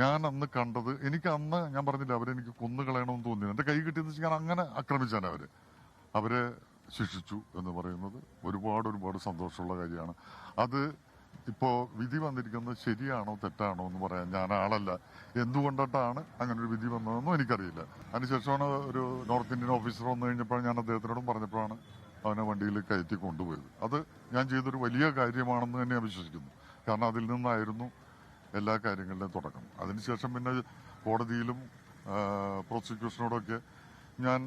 ഞാൻ അന്ന് കണ്ടത്, എനിക്ക് അന്ന് ഞാൻ പറഞ്ഞില്ല അവരെനിക്ക് കൊന്നുകളയണമെന്ന് തോന്നി. എന്റെ കൈ കിട്ടിയെന്ന് വെച്ചാൽ ഞാൻ അങ്ങനെ ആക്രമിച്ചാണ് അവരെ ശിക്ഷിച്ചു എന്ന് പറയുന്നത് ഒരുപാട് സന്തോഷമുള്ള കാര്യമാണ്. അത് ഇപ്പോ വിധി വന്നിരിക്കുന്നത് ശരിയാണോ തെറ്റാണോ എന്ന് പറയാൻ ഞാൻ ആളല്ല. എന്തുകൊണ്ടിട്ടാണ് അങ്ങനെ ഒരു വിധി വന്നതെന്നും എനിക്കറിയില്ല. അതിനുശേഷമാണ് ഒരു നോർത്ത് ഇന്ത്യൻ ഓഫീസർ വന്നു കഴിഞ്ഞപ്പോൾ ഞാൻ അദ്ദേഹത്തിനോടും പറഞ്ഞപ്പോഴാണ് അവനെ വണ്ടിയിൽ കയറ്റി കൊണ്ടുപോയത്. അത് ഞാൻ ചെയ്തൊരു വലിയ കാര്യമാണെന്ന് തന്നെ ഞാൻ വിശ്വസിക്കുന്നു. കാരണം അതിൽ നിന്നായിരുന്നു എല്ലാ കാര്യങ്ങളുടെയും തുടക്കം. അതിനുശേഷം പിന്നെ കോടതിയിലും പ്രോസിക്യൂഷനോടൊക്കെ ഞാൻ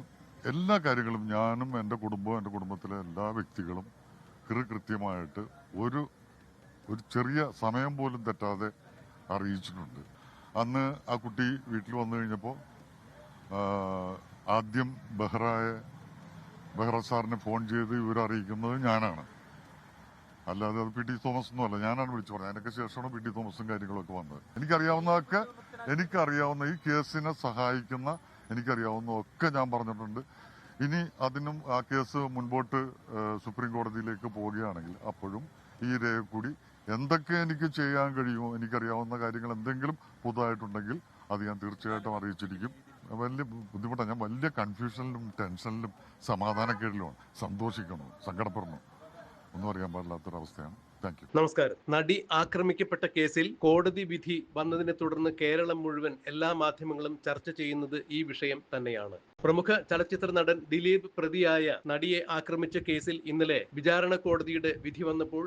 എല്ലാ കാര്യങ്ങളും, ഞാനും എൻ്റെ കുടുംബവും എൻ്റെ കുടുംബത്തിലെ എല്ലാ വ്യക്തികളും കൃത്യമായിട്ട് ഒരു ചെറിയ സമയം പോലും തെറ്റാതെ അറിയിച്ചിട്ടുണ്ട്. അന്ന് ആ കുട്ടി വീട്ടിൽ വന്നു കഴിഞ്ഞപ്പോൾ ആദ്യം ബെഹ്റ സാറിനെ ഫോൺ ചെയ്ത് ഇവരെ അറിയിക്കുന്നത് ഞാനാണ്. അല്ലാതെ അത് പി ടി തോമസ് ഒന്നും അല്ല, ഞാനാണ് വിളിച്ചു പറഞ്ഞത്. അതിനൊക്കെ ശേഷമാണ് പി ടി തോമസും കാര്യങ്ങളൊക്കെ വന്നത്. എനിക്കറിയാവുന്ന ഈ കേസിനെ സഹായിക്കുന്ന എനിക്കറിയാവുന്നതൊക്കെ ഞാൻ പറഞ്ഞിട്ടുണ്ട്. ഇനി അതിനും ആ കേസ് മുൻപോട്ട് സുപ്രീം കോടതിയിലേക്ക് പോവുകയാണെങ്കിൽ അപ്പോഴും ഈ രേഖ കൂടി എന്തൊക്കെ എനിക്ക് ചെയ്യാൻ കഴിയുമോ, എനിക്കറിയാവുന്ന കാര്യങ്ങൾ എന്തെങ്കിലും പുതുതായിട്ടുണ്ടെങ്കിൽ അത് ഞാൻ തീർച്ചയായിട്ടും അറിയിച്ചിരിക്കും. വലിയ ബുദ്ധിമുട്ടാണ്. ഞാൻ വലിയ കൺഫ്യൂഷനിലും ടെൻഷനിലും സമാധാനക്കേടിലുമാണ്. സന്തോഷിക്കുന്നു, സങ്കടപ്പെടുന്നു, ഒന്നും അറിയാൻ പാടില്ലാത്തൊരവസ്ഥയാണ്. Thank you. നമസ്കാരം. നടി ആക്രമിക്കപ്പെട്ട കേസിൽ കോടതി വിധി വന്നതിനെ തുടർന്ന് കേരളം മുഴുവൻ എല്ലാ മാധ്യമങ്ങളും ചർച്ച ചെയ്യുന്നത് ഈ വിഷയം തന്നെയാണ്. പ്രമുഖ ചലച്ചിത്ര നടൻ ദിലീപ് പ്രതിയായ നടിയെ ആക്രമിച്ച കേസിൽ ഇന്നലെ വിചാരണ കോടതിയുടെ വിധി വന്നപ്പോൾ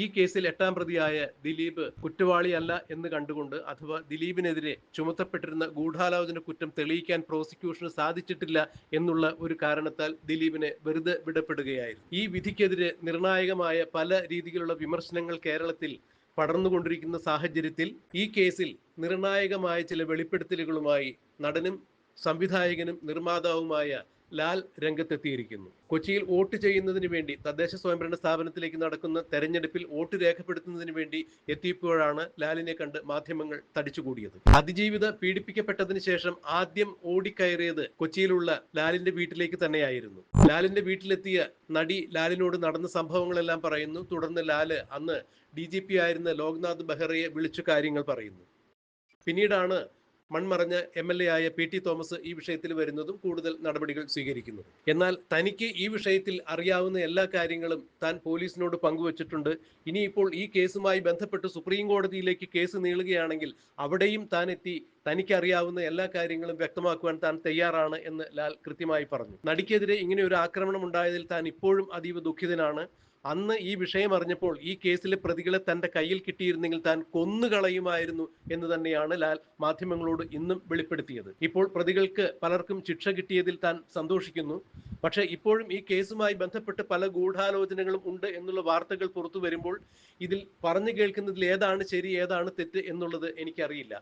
ഈ കേസിൽ 8ാം പ്രതിയായ ദിലീപ് കുറ്റവാളിയല്ല എന്ന് കണ്ടുകൊണ്ട്, അഥവാ ദിലീപിനെതിരെ ചുമത്തപ്പെട്ടിരുന്ന ഗൂഢാലോചന കുറ്റം തെളിയിക്കാൻ പ്രോസിക്യൂഷന് സാധിച്ചിട്ടില്ല എന്നുള്ള ഒരു കാരണത്താൽ ദിലീപിനെ വെറുതെ വിടപ്പെടുകയായിരുന്നു. ഈ വിധിക്കെതിരെ നിർണായകമായ പല രീതിയിലുള്ള വിമർശനങ്ങൾ കേരളത്തിൽ പടർന്നുകൊണ്ടിരിക്കുന്ന സാഹചര്യത്തിൽ ഈ കേസിൽ നിർണായകമായ ചില വെളിപ്പെടുത്തലുകളുമായി നടനും സംവിധായകനും നിർമ്മാതാവുമായ ലാൽ രംഗത്തെത്തിയിരിക്കുന്നു. കൊച്ചിയിൽ വോട്ട് ചെയ്യുന്നതിന് വേണ്ടി തദ്ദേശ സ്വയംഭരണ സ്ഥാപനത്തിലേക്ക് നടക്കുന്ന തെരഞ്ഞെടുപ്പിൽ വോട്ട് രേഖപ്പെടുത്തുന്നതിന് വേണ്ടി എത്തിയപ്പോഴാണ് ലാലിനെ കണ്ട് മാധ്യമങ്ങൾ തടിച്ചുകൂടിയത്. അതിജീവിത പീഡിപ്പിക്കപ്പെട്ടതിന് ശേഷം ആദ്യം ഓടിക്കയറിയത് കൊച്ചിയിലുള്ള ലാലിന്റെ വീട്ടിലേക്ക് തന്നെയായിരുന്നു. ലാലിന്റെ വീട്ടിലെത്തിയ നടി ലാലിനോട് നടന്ന സംഭവങ്ങളെല്ലാം പറയുന്നു. തുടർന്ന് ലാല് അന്ന് DGP ആയിരുന്ന ലോക്നാഥ് ബെഹ്റയെ വിളിച്ചു കാര്യങ്ങൾ പറയുന്നു. പിന്നീടാണ് മൺമറഞ്ഞ MLA ആയ PT തോമസ് ഈ വിഷയത്തിൽ വരുന്നതും കൂടുതൽ നടപടികൾ സ്വീകരിക്കുന്നതും. എന്നാൽ തനിക്ക് ഈ വിഷയത്തിൽ അറിയാവുന്ന എല്ലാ കാര്യങ്ങളും താൻ പോലീസിനോട് പങ്കുവച്ചിട്ടുണ്ട്. ഇനിയിപ്പോൾ ഈ കേസുമായി ബന്ധപ്പെട്ട് സുപ്രീം കോടതിയിലേക്ക് കേസ് നീളുകയാണെങ്കിൽ അവിടെയും താൻ എത്തി തനിക്കറിയാവുന്ന എല്ലാ കാര്യങ്ങളും വ്യക്തമാക്കുവാൻ താൻ തയ്യാറാണ് എന്ന് ലാൽ കൃത്യമായി പറഞ്ഞു. നടിക്കെതിരെ ഇങ്ങനെ ഒരു ആക്രമണം ഉണ്ടായതിൽ താൻ ഇപ്പോഴും അതീവ ദുഃഖിതനാണ്. അന്ന് ഈ വിഷയം അറിഞ്ഞപ്പോൾ ഈ കേസിലെ പ്രതികളെ തന്റെ കയ്യിൽ കിട്ടിയിരുന്നെങ്കിൽ താൻ കൊന്നുകളയുമായിരുന്നു എന്ന് തന്നെയാണ് ലാൽ മാധ്യമങ്ങളോട് ഇന്നും വെളിപ്പെടുത്തിയത്. ഇപ്പോൾ പ്രതികൾക്ക് പലർക്കും ശിക്ഷ കിട്ടിയതിൽ താൻ സന്തോഷിക്കുന്നു. പക്ഷേ ഇപ്പോഴും ഈ കേസുമായി ബന്ധപ്പെട്ട് പല ഗൂഢാലോചനകളും ഉണ്ട് എന്നുള്ള വാർത്തകൾ പുറത്തു വരുമ്പോൾ ഇതിൽ പറഞ്ഞു കേൾക്കുന്നതിൽ ഏതാണ് ശരി ഏതാണ് തെറ്റ് എന്നുള്ളത് എനിക്കറിയില്ല.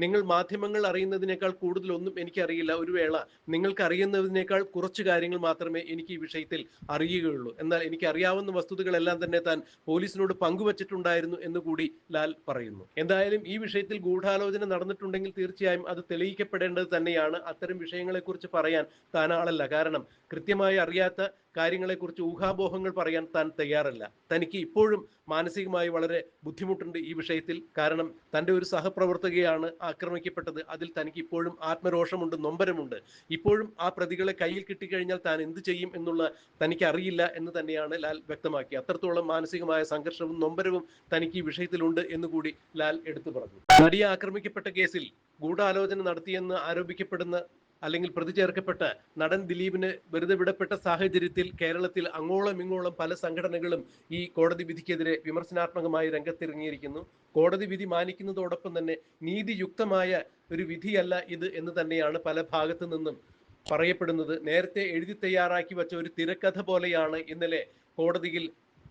നിങ്ങൾ മാധ്യമങ്ങൾ അറിയുന്നതിനേക്കാൾ കൂടുതലൊന്നും എനിക്കറിയില്ല. ഒരു വേള നിങ്ങൾക്ക് അറിയുന്നതിനേക്കാൾ കുറച്ച് കാര്യങ്ങൾ മാത്രമേ എനിക്ക് ഈ വിഷയത്തിൽ അറിയുകയുള്ളൂ. എന്നാൽ എനിക്ക് അറിയാവുന്ന വസ്തുതകളെല്ലാം തന്നെ താൻ പോലീസിനോട് പങ്കുവച്ചിട്ടുണ്ടായിരുന്നു എന്ന് കൂടി ലാൽ പറയുന്നു. എന്തായാലും ഈ വിഷയത്തിൽ ഗൂഢാലോചന നടന്നിട്ടുണ്ടെങ്കിൽ തീർച്ചയായും അത് തെളിയിക്കപ്പെടേണ്ടത് തന്നെയാണ്. അത്തരം വിഷയങ്ങളെക്കുറിച്ച് പറയാൻ താൻ ആളല്ല. കാരണം കൃത്യമായി അറിയാത്ത കാര്യങ്ങളെക്കുറിച്ച് ഊഹാപോഹങ്ങൾ പറയാൻ താൻ തയ്യാറല്ല. തനിക്ക് ഇപ്പോഴും മാനസികമായി വളരെ ബുദ്ധിമുട്ടുണ്ട് ഈ വിഷയത്തിൽ. കാരണം തൻ്റെ ഒരു സഹപ്രവർത്തകയാണ് ആക്രമിക്കപ്പെട്ടത്. അതിൽ തനിക്ക് ഇപ്പോഴും ആത്മരോഷമുണ്ട്, നൊമ്പരമുണ്ട്. ഇപ്പോഴും ആ പ്രതികളെ കയ്യിൽ കിട്ടിക്കഴിഞ്ഞാൽ താൻ എന്ത് ചെയ്യും എന്നുള്ള തനിക്ക് അറിയില്ല എന്ന് തന്നെയാണ് ലാൽ വ്യക്തമാക്കി. അത്രത്തോളം മാനസികമായ സംഘർഷവും നൊമ്പരവും തനിക്ക് ഈ വിഷയത്തിലുണ്ട് എന്നുകൂടി ലാൽ എടുത്തു പറഞ്ഞു. നടിയെ ആക്രമിക്കപ്പെട്ട കേസിൽ ഗൂഢാലോചന നടത്തിയെന്ന് ആരോപിക്കപ്പെടുന്ന അല്ലെങ്കിൽ പ്രതി ചേർക്കപ്പെട്ട നടൻ ദിലീപിന് വെറുതെ വിടപ്പെട്ട സാഹചര്യത്തിൽ കേരളത്തിൽ അങ്ങോളം ഇങ്ങോളം പല സംഘടനകളും ഈ കോടതി വിധിക്കെതിരെ വിമർശനാത്മകമായി രംഗത്തിറങ്ങിയിരിക്കുന്നു. കോടതി വിധി മാനിക്കുന്നതോടൊപ്പം തന്നെ നീതിയുക്തമായ ഒരു വിധിയല്ല ഇത് എന്ന് തന്നെയാണ് പല ഭാഗത്തു നിന്നും പറയപ്പെടുന്നത്. നേരത്തെ എഴുതി തയ്യാറാക്കി വെച്ച ഒരു തിരക്കഥ പോലെയാണ് ഇന്നലെ കോടതിയിൽ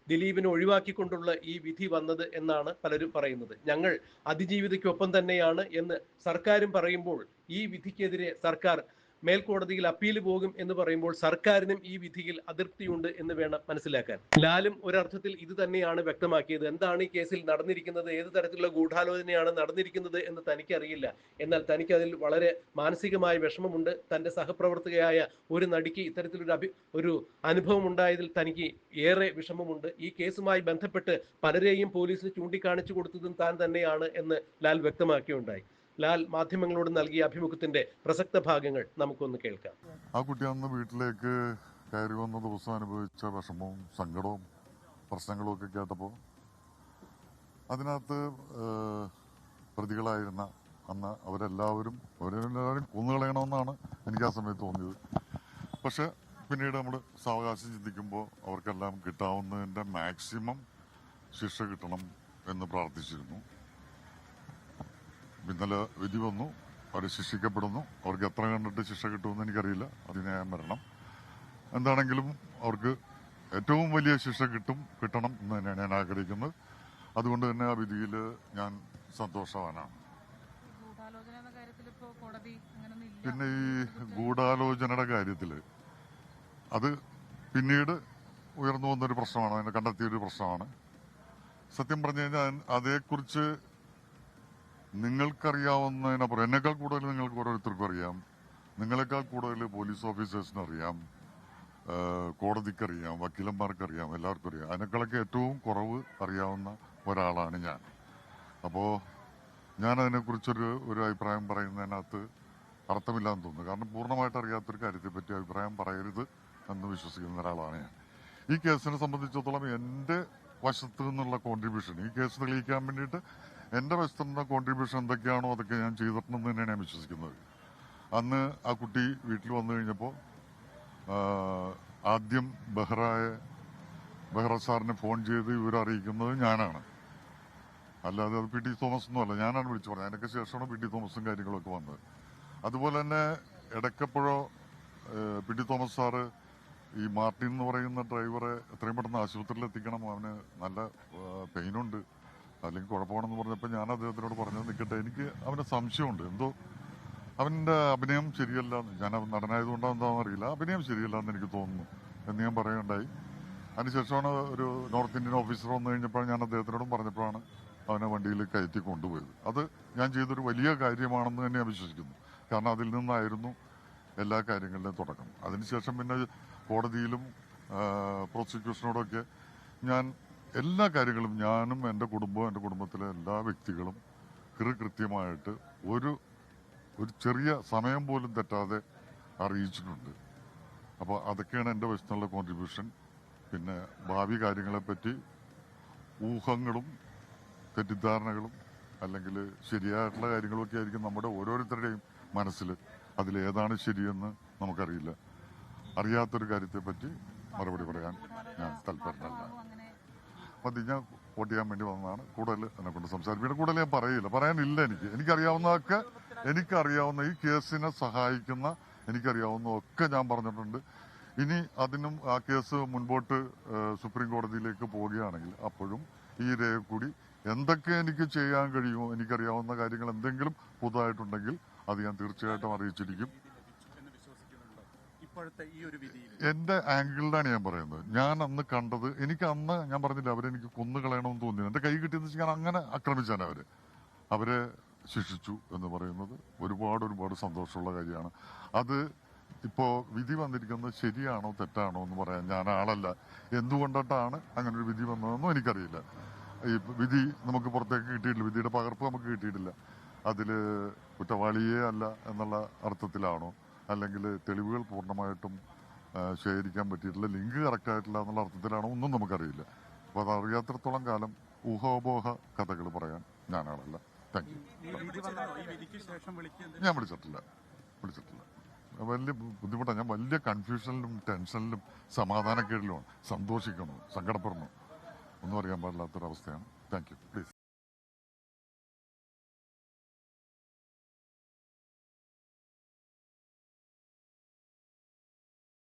ദിലീപിനെ ഒഴിവാക്കിക്കൊണ്ടുള്ള ഈ വിധി വന്നത് എന്നാണ് പലരും പറയുന്നത്. ഞങ്ങൾ അതിജീവിതയ്ക്കൊപ്പം തന്നെയാണ് എന്ന് സർക്കാരും പറയുമ്പോൾ ഈ വിധിക്കെതിരെ സർക്കാർ മേൽക്കോടതിയിൽ അപ്പീൽ പോകും എന്ന് പറയുമ്പോൾ സർക്കാരിനും ഈ വിധിയിൽ അതിർത്തിയുണ്ട് എന്ന് വേണം മനസ്സിലാക്കാൻ. ലാലും ഒരർത്ഥത്തിൽ ഇത് തന്നെയാണ് വ്യക്തമാക്കിയത്. എന്താണ് ഈ കേസിൽ നടന്നിരിക്കുന്നത്, ഏത് തരത്തിലുള്ള ഗൂഢാലോചനയാണ് നടന്നിരിക്കുന്നത് എന്ന് തനിക്കറിയില്ല. എന്നാൽ തനിക്ക് അതിൽ വളരെ മാനസികമായ വിഷമമുണ്ട്. തന്റെ സഹപ്രവർത്തകയായ ഒരു നടിക്ക് ഇത്തരത്തിലൊരു ഒരു അനുഭവം ഉണ്ടായതിൽ തനിക്ക് ഏറെ വിഷമമുണ്ട്. ഈ കേസുമായി ബന്ധപ്പെട്ട് പലരെയും പോലീസിന് ചൂണ്ടിക്കാണിച്ചു കൊടുത്തതും താൻ തന്നെയാണ് എന്ന് ലാൽ വ്യക്തമാക്കിയുണ്ടായി. ലാൽ മാധ്യമങ്ങളോട് നൽകിയ അഭിമുഖത്തിന്റെ പ്രസക്ത ഭാഗങ്ങൾ നമുക്കൊന്ന് കേൾക്കാം. ആ കുട്ടി അന്ന് വീട്ടിലേക്ക് കയറി വന്ന ദിവസം അനുഭവിച്ച വിഷമവും സങ്കടവും പ്രശ്നങ്ങളും ഒക്കെ കേട്ടപ്പോൾ അതിനകത്ത് പ്രതികളായിരുന്ന അന്ന് അവരെല്ലാവരും കൊന്നുകളയണമെന്നാണ് എനിക്ക് ആ സമയത്ത് തോന്നിയത്. പക്ഷെ പിന്നീട് നമ്മൾ സാവകാശം ചിന്തിക്കുമ്പോൾ അവർക്കെല്ലാം കിട്ടാവുന്നതിൻ്റെ മാക്സിമം ശിക്ഷ കിട്ടണം എന്ന് പ്രാർത്ഥിച്ചിരുന്നു. ഇന്നലെ വിധി വന്നു, അവർ ശിക്ഷിക്കപ്പെടുന്നു. അവർക്ക് എത്ര കണ്ടിട്ട് ശിക്ഷ കിട്ടുമെന്ന് എനിക്കറിയില്ല, അതിന്യായം വരണം. എന്താണെങ്കിലും അവർക്ക് ഏറ്റവും വലിയ ശിക്ഷ കിട്ടണം എന്ന് തന്നെയാണ് ഞാൻ ആഗ്രഹിക്കുന്നത്. അതുകൊണ്ട് തന്നെ ആ വിധിയിൽ ഞാൻ സന്തോഷവാനാണ്. പിന്നെ ഈ ഗൂഢാലോചനയുടെ കാര്യത്തിൽ അത് പിന്നീട് ഉയർന്നു വന്നൊരു പ്രശ്നമാണ്, അതിനെ കണ്ടെത്തിയൊരു പ്രശ്നമാണ്. സത്യം പറഞ്ഞു കഴിഞ്ഞാൽ അതേക്കുറിച്ച് നിങ്ങൾക്കറിയാവുന്നതിനപ്പുറം എന്നേക്കാൾ കൂടുതൽ നിങ്ങൾക്ക് ഓരോരുത്തർക്കും അറിയാം, നിങ്ങളെക്കാൾ കൂടുതൽ പോലീസ് ഓഫീസേഴ്സിന് അറിയാം, കോടതിക്കറിയാം, വക്കീലന്മാർക്കറിയാം, എല്ലാവർക്കും അറിയാം. അതിനേക്കാളൊക്കെ ഏറ്റവും കുറവ് അറിയാവുന്ന ഒരാളാണ് ഞാൻ. അപ്പോൾ ഞാൻ അതിനെക്കുറിച്ചൊരു അഭിപ്രായം പറയുന്നതിനകത്ത് അർത്ഥമില്ലാന്ന് തോന്നുന്നു. കാരണം പൂർണ്ണമായിട്ട് അറിയാത്തൊരു കാര്യത്തെപ്പറ്റി അഭിപ്രായം പറയരുത് എന്ന് വിശ്വസിക്കുന്ന ഒരാളാണ് ഞാൻ. ഈ കേസിനെ സംബന്ധിച്ചിടത്തോളം എൻ്റെ വശത്തു നിന്നുള്ള കോൺട്രിബ്യൂഷൻ, ഈ കേസ് തെളിയിക്കാൻ വേണ്ടിയിട്ട് എൻ്റെ വശത്തു നിന്ന കോൺട്രിബ്യൂഷൻ എന്തൊക്കെയാണോ അതൊക്കെ ഞാൻ ചെയ്തിട്ടുണ്ടെന്ന് തന്നെയാണ് ഞാൻ വിശ്വസിക്കുന്നത്. അന്ന് ആ കുട്ടി വീട്ടിൽ വന്നു കഴിഞ്ഞപ്പോൾ ആദ്യം ബെഹ്റ സാറിനെ ഫോൺ ചെയ്ത് ഇവരെ അറിയിക്കുന്നത് ഞാനാണ്. അല്ലാതെ അത് പി ടി തോമസ് ഒന്നും അല്ല, ഞാനാണ് വിളിച്ചു പറഞ്ഞത്. അതിനൊക്കെ ശേഷമാണ് പി ടി തോമസും കാര്യങ്ങളൊക്കെ വന്നത്. അതുപോലെ തന്നെ ഇടയ്ക്കപ്പോഴോ പി ടി തോമസ് സാറ് ഈ മാർട്ടിൻ എന്ന് പറയുന്ന ഡ്രൈവറെ എത്രയും പെട്ടെന്ന് ആശുപത്രിയിൽ എത്തിക്കണം, അവന് നല്ല പെയിനുണ്ട്, അല്ലെങ്കിൽ കുഴപ്പമാണെന്ന് പറഞ്ഞപ്പോൾ ഞാൻ അദ്ദേഹത്തിനോട് പറഞ്ഞത് നിൽക്കട്ടെ, എനിക്ക് അവന് സംശയമുണ്ട്, എന്തോ അവൻ്റെ അഭിനയം ശരിയല്ല, ഞാൻ നടനായതുകൊണ്ടാണ് എന്താണെന്ന് അറിയില്ല, അഭിനയം ശരിയല്ല എന്ന് എനിക്ക് തോന്നുന്നു എന്ന് ഞാൻ പറയുകയുണ്ടായി. അതിനുശേഷമാണ് ഒരു നോർത്ത് ഇന്ത്യൻ ഓഫീസർ വന്നു കഴിഞ്ഞപ്പോൾ ഞാൻ അദ്ദേഹത്തിനോടും പറഞ്ഞപ്പോഴാണ് അവനെ വണ്ടിയിൽ കയറ്റി കൊണ്ടുപോയത്. അത് ഞാൻ ചെയ്തൊരു വലിയ കാര്യമാണെന്ന് തന്നെ ഞാൻ വിശ്വസിക്കുന്നു. കാരണം അതിൽ നിന്നായിരുന്നു എല്ലാ കാര്യങ്ങളുടെയും തുടക്കം. അതിനുശേഷം പിന്നെ കോടതിയിലും പ്രോസിക്യൂഷനോടൊക്കെ ഞാൻ എല്ലാ കാര്യങ്ങളും, ഞാനും എൻ്റെ കുടുംബവും എൻ്റെ കുടുംബത്തിലെ എല്ലാ വ്യക്തികളും കൃത്യമായിട്ട് ഒരു ചെറിയ സമയം പോലും തെറ്റാതെ അറിയിച്ചിട്ടുണ്ട്. അപ്പോൾ അതൊക്കെയാണ് എൻ്റെ വശത്തുള്ള കോൺട്രിബ്യൂഷൻ. പിന്നെ ഭാവി കാര്യങ്ങളെപ്പറ്റി ഊഹങ്ങളും തെറ്റിദ്ധാരണകളും അല്ലെങ്കിൽ ശരിയായിട്ടുള്ള കാര്യങ്ങളൊക്കെ ആയിരിക്കും നമ്മുടെ ഓരോരുത്തരുടെയും മനസ്സിൽ. അതിലേതാണ് ശരിയെന്ന് നമുക്കറിയില്ല. അറിയാത്തൊരു കാര്യത്തെപ്പറ്റി മറുപടി പറയാൻ ഞാൻ താല്പര്യമല്ല. അപ്പം ഞാൻ വോട്ട് ചെയ്യാൻ വേണ്ടി വന്നതാണ്. കൂടുതൽ എന്നെ കൊണ്ട് സംസാരിപ്പിക്കുന്നത് കൂടുതൽ ഞാൻ പറയില്ല, പറയാനില്ല. എനിക്കറിയാവുന്നതൊക്കെ, എനിക്കറിയാവുന്ന ഈ കേസിനെ സഹായിക്കുന്ന എനിക്കറിയാവുന്നതൊക്കെ ഞാൻ പറഞ്ഞിട്ടുണ്ട്. ഇനി അതിനും ആ കേസ് മുൻപോട്ട് സുപ്രീം കോടതിയിലേക്ക് പോവുകയാണെങ്കിൽ അപ്പോഴും ഈ രേഖ കൂടി എന്തൊക്കെ എനിക്ക് ചെയ്യാൻ കഴിയുമോ, എനിക്കറിയാവുന്ന കാര്യങ്ങൾ എന്തെങ്കിലും പുതുതായിട്ടുണ്ടെങ്കിൽ അത് ഞാൻ തീർച്ചയായിട്ടും അറിയിച്ചിരിക്കും. എന്റെ ആംഗിളിലാണ് ഞാൻ പറയുന്നത്. ഞാൻ അന്ന് കണ്ടത്, എനിക്ക് അന്ന് ഞാൻ പറഞ്ഞില്ല അവരെനിക്ക് കൊന്നുകളയണമെന്ന് തോന്നിയത്. എന്റെ കൈ കിട്ടിയെന്ന് വെച്ചാൽ ഞാൻ അങ്ങനെ ആക്രമിച്ചാണ് അവരെ ശിക്ഷിച്ചു എന്ന് പറയുന്നത് ഒരുപാട് സന്തോഷമുള്ള കാര്യമാണ്. അത് ഇപ്പോൾ വിധി വന്നിരിക്കുന്നത് ശരിയാണോ തെറ്റാണോ എന്ന് പറയാൻ ഞാൻ ആളല്ല. എന്തുകൊണ്ടിട്ടാണ് അങ്ങനെ ഒരു വിധി വന്നതെന്നും എനിക്കറിയില്ല. ഈ വിധി നമുക്ക് പുറത്തേക്ക് കിട്ടിയിട്ടില്ല, വിധിയുടെ പകർപ്പ് നമുക്ക് കിട്ടിയിട്ടില്ല. അതിൽ കുറ്റവാളിയേ അല്ല എന്നുള്ള അർത്ഥത്തിലാണോ, അല്ലെങ്കിൽ തെളിവുകൾ പൂർണ്ണമായിട്ടും ശേഖരിക്കാൻ പറ്റിയിട്ടില്ല, ലിങ്ക് കറക്റ്റായിട്ടില്ല എന്നുള്ള അർത്ഥത്തിലാണോ ഒന്നും നമുക്കറിയില്ല. അപ്പോൾ അത് അറിയാത്രത്തോളം കാലം ഊഹാപോഹ കഥകൾ പറയാൻ ഞാനാളല്ല. Thank you. ഞാൻ വിളിച്ചിട്ടില്ല. വലിയ ബുദ്ധിമുട്ടാണ്. ഞാൻ വലിയ കൺഫ്യൂഷനിലും ടെൻഷനിലും സമാധാനക്കേടിലുമാണ്. സന്തോഷിക്കുന്നു, സങ്കടപ്പെടുന്നു, ഒന്നും അറിയാൻ പാടില്ലാത്തൊരവസ്ഥയാണ്. Thank you. പ്ലീസ്.